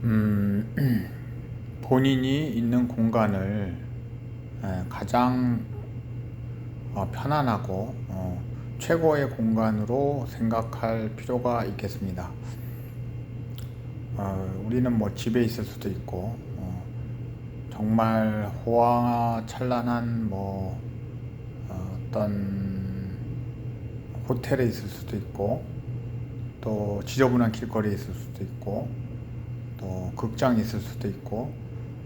음, 본인이 있는 공간을 가장 편안하고 최고의 공간으로 생각할 필요가 있겠습니다. 우리는 뭐 집에 있을 수도 있고 정말 호화찬란한 어떤 호텔에 있을 수도 있고, 또 지저분한 길거리에 있을 수도 있고, 또 극장에 있을 수도 있고,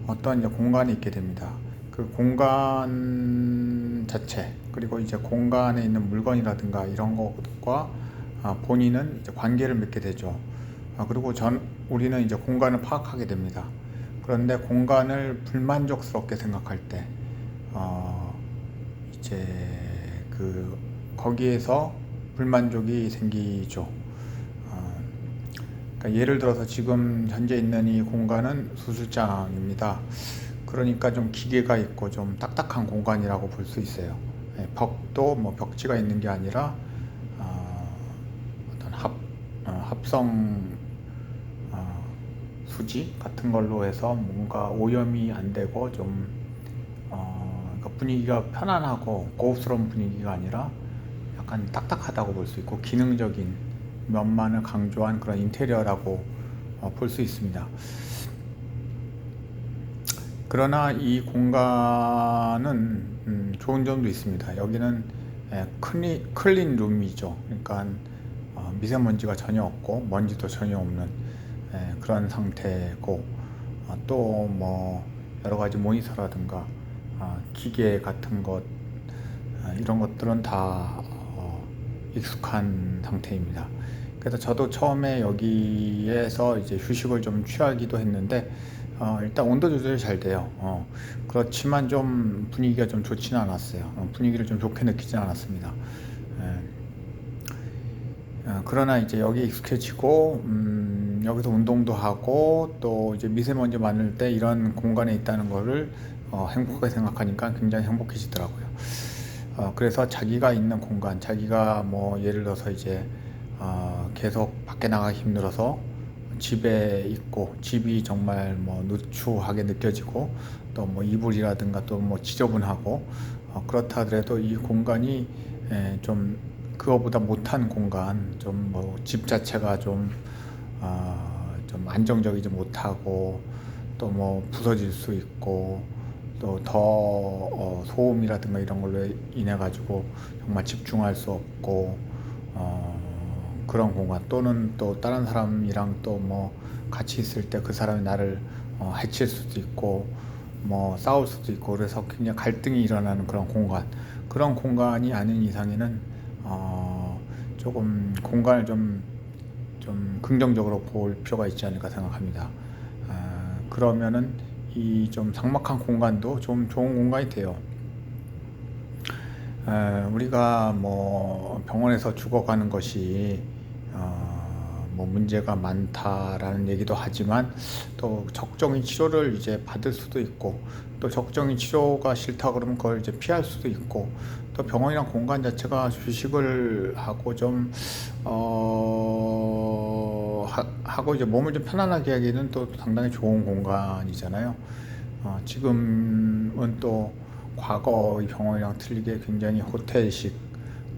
어떤 이제 공간이 있게 됩니다. 그 공간 자체, 그리고 이제 공간에 있는 물건이라든가 이런 것과 본인은 이제 관계를 맺게 되죠. 그리고 우리는 이제 공간을 파악하게 됩니다. 그런데 공간을 불만족스럽게 생각할 때, 어, 이제 거기에서 불만족이 생기죠. 어, 그러니까 예를 들어서 지금 현재 있는 이 공간은 수술장입니다. 그러니까 좀 기계가 있고 좀 딱딱한 공간이라고 볼 수 있어요. 벽도 뭐 벽지가 있는 게 아니라 어떤 합성 수지 같은 걸로 해서 뭔가 오염이 안 되고 좀 그러니까 분위기가 편안하고 고급스러운 분위기가 아니라 약간 딱딱하다고 볼 수 있고 기능적인 면만을 강조한 그런 인테리어라고 볼 수 있습니다. 그러나 이 공간은 좋은 점도 있습니다. 여기는 클린 룸이죠. 그러니까 미세먼지가 전혀 없고 먼지도 전혀 없는 그런 상태고, 또 뭐 여러 가지 모니터라든가 기계 같은 것, 이런 것들은 다 익숙한 상태입니다. 그래서 저도 처음에 여기에서 이제 휴식을 좀 취하기도 했는데 일단 온도 조절이 잘 돼요. 그렇지만 좀 분위기가 좀 좋지는 않았어요. 분위기를 좀 좋게 느끼지는 않았습니다. 그러나 이제 여기 익숙해지고 여기서 운동도 하고 또 이제 미세먼지 많을 때 이런 공간에 있다는 거를 행복하게 생각하니까 굉장히 행복해지더라고요. 그래서 자기가 있는 공간, 자기가 뭐 예를 들어서 이제 계속 밖에 나가기 힘들어서 집에 있고 집이 정말 뭐 누추하게 느껴지고 또 뭐 이불이라든가 또 뭐 지저분하고 그렇다 하더라도 이 공간이 좀 그거보다 못한 공간, 좀 뭐 집 자체가 좀 안정적이지 못하고 또 뭐 부서질 수 있고 또 더 소음이라든가 이런 걸로 인해 가지고 정말 집중할 수 없고 그런 공간, 또는 또 다른 사람이랑 또 뭐 같이 있을 때 그 사람이 나를 해칠 수도 있고 뭐 싸울 수도 있고, 그래서 굉장히 갈등이 일어나는 그런 공간이 아닌 이상에는 조금 공간을 좀 긍정적으로 볼 필요가 있지 않을까 생각합니다. 그러면은 이 좀 삭막한 공간도 좀 좋은 공간이 돼요. 우리가 뭐 병원에서 죽어가는 것이 뭐 문제가 많다라는 얘기도 하지만, 또 적정히 치료를 이제 받을 수도 있고, 또 적정히 치료가 싫다 그러면 그걸 이제 피할 수도 있고, 또 병원이랑 공간 자체가 휴식을 하고 좀 하고 이제 몸을 좀 편안하게 하기는 또 상당히 좋은 공간이잖아요. 지금은 또 과거의 병원이랑 틀리게 굉장히 호텔식,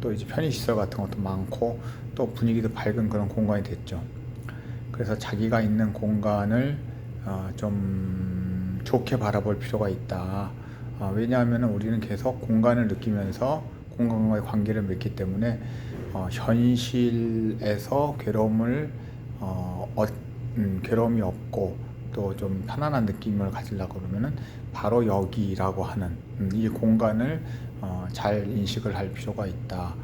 또 이제 편의시설 같은 것도 많고 또 분위기도 밝은 그런 공간이 됐죠. 그래서 자기가 있는 공간을 좀 좋게 바라볼 필요가 있다. 왜냐하면 우리는 계속 공간을 느끼면서 공간과의 관계를 맺기 때문에 현실에서 괴로움이 없고 또 좀 편안한 느낌을 가지려고 그러면은 바로 여기라고 하는 이 공간을 잘 인식을 할 필요가 있다.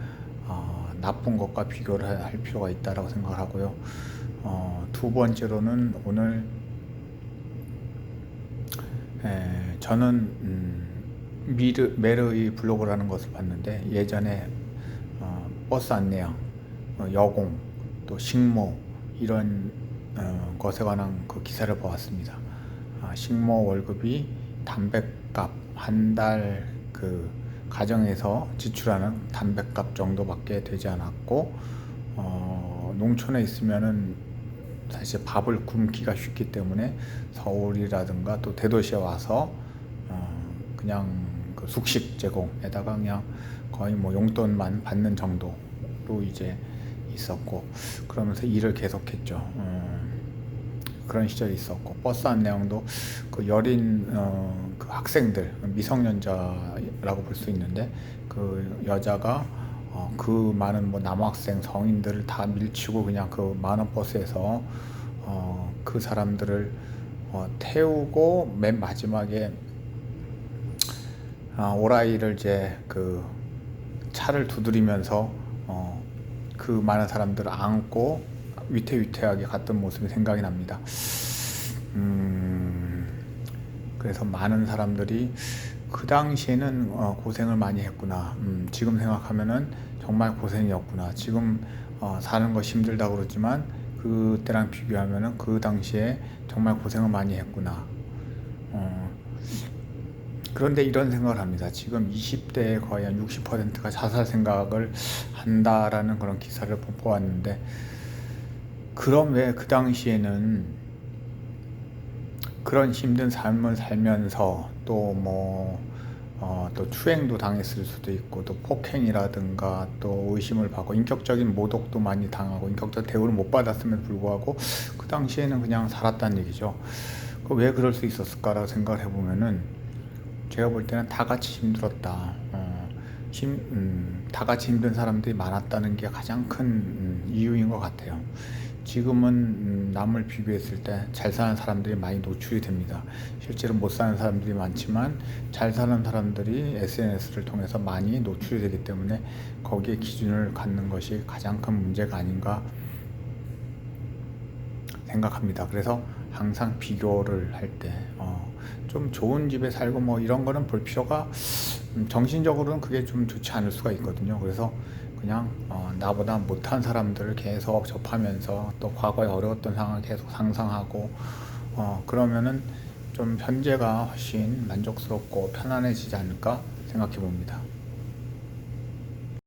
나쁜 것과 비교를 할 필요가 있다라고 생각을 하고요. 두 번째로는 오늘 저는 메르의 블로그라는 것을 봤는데, 예전에 버스 안내양, 여공, 또 식모 이런 것에 관한 그 기사를 보았습니다. 식모 월급이 담뱃값 한 달 그 가정에서 지출하는 담뱃값 정도밖에 되지 않았고, 농촌에 있으면은 사실 밥을 굶기가 쉽기 때문에 서울이라든가 또 대도시에 와서 그냥 그 숙식 제공에다가 그냥 거의 뭐 용돈만 받는 정도로 이제 있었고, 그러면서 일을 계속했죠. 그런 시절이 있었고, 버스 안내양도 그 여린 그 학생들, 미성년자라고 볼 수 있는데, 그 여자가 그 많은 뭐 남학생 성인들을 다 밀치고 그냥 그 많은 버스에서 그 사람들을 태우고 맨 마지막에 오라이를 이제 그 차를 두드리면서 그 많은 사람들을 안고 위태위태하게 갔던 모습이 생각이 납니다. 그래서 많은 사람들이 그 당시에는 고생을 많이 했구나. 지금 생각하면은 정말 고생이었구나. 지금 사는 것이 힘들다고 그러지만 그때랑 비교하면은 그 당시에 정말 고생을 많이 했구나. 그런데 이런 생각을 합니다. 지금 20대의 거의 한 60%가 자살 생각을 한다라는 그런 기사를 보았는데, 그럼 왜 그 당시에는 그런 힘든 삶을 살면서 또 추행도 당했을 수도 있고, 또 폭행이라든가 또 의심을 받고 인격적인 모독도 많이 당하고 인격적 대우를 못 받았음에도 불구하고 그 당시에는 그냥 살았다는 얘기죠. 왜 그럴 수 있었을까라고 생각을 해보면은, 제가 볼 때는 다 같이 힘들었다. 다 같이 힘든 사람들이 많았다는 게 가장 큰 이유인 것 같아요. 지금은 남을 비교했을 때 잘 사는 사람들이 많이 노출이 됩니다. 실제로 못 사는 사람들이 많지만 잘 사는 사람들이 SNS를 통해서 많이 노출이 되기 때문에 거기에 기준을 갖는 것이 가장 큰 문제가 아닌가 생각합니다. 그래서 항상 비교를 할 때 좀 좋은 집에 살고 뭐 이런 거는 볼 필요가, 정신적으로는 그게 좀 좋지 않을 수가 있거든요. 그래서 그냥 나보다 못한 사람들을 계속 접하면서 또 과거에 어려웠던 상황을 계속 상상하고 그러면은 좀 현재가 훨씬 만족스럽고 편안해지지 않을까 생각해 봅니다.